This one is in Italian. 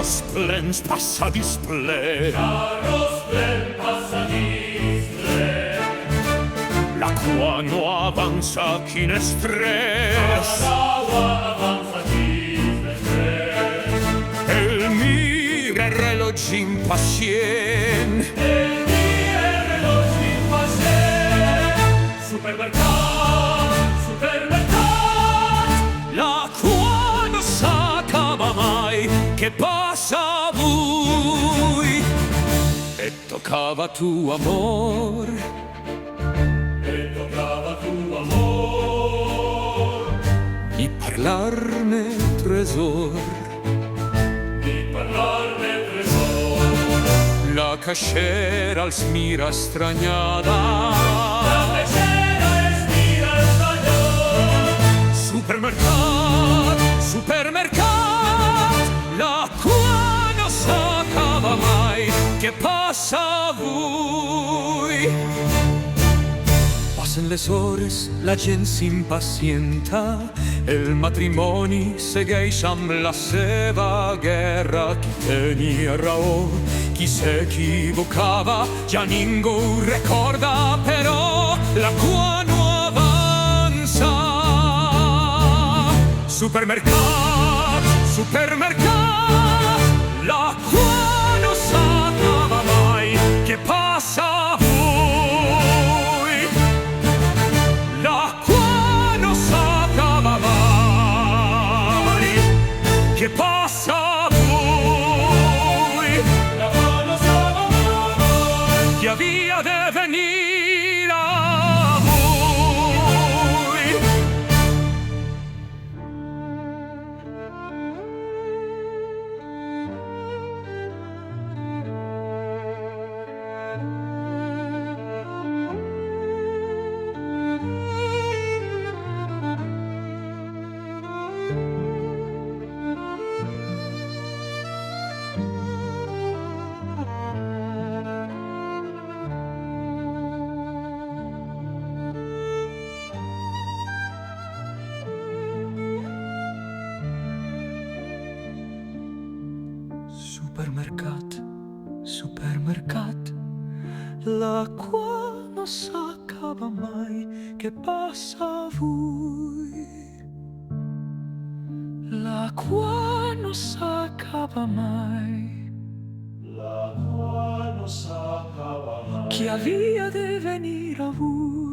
splens passa displè. Carro splen passa displè. La cua no avanza quin estrés. L'agua avanza displè. El mire reloj impacient. El mire reloj impacient. Supermercat, supermercat. La cua no s'acaba mai, che passa avui. E toccava tu amor. E toccava tu amor. Di parlarne tresor. Di parlarne tresor. La cachera als mira stranyada. La pecera es mira stagliata. Supermercat, supermercat. La cua no s'acaba mai, che passa avui. Passen les hores, la gent s'impacienta. El matrimoni segueix amb la seva guerra. Qui tenia raó, qui s'equivocava, ja ningú ho recorda, però la cua no avança. Supermercat, supermercat, la cua no s'acaba mai, che passa avui. La cua no s'acaba mai, che passa avui. La cua no s'acaba mai. Che havia de venir avui. Supermercat, supermercat, la cua no s'acaba mai, che passa avui. La cua no s'acaba mai, La cua no s'acaba mai. che havia de venir avui.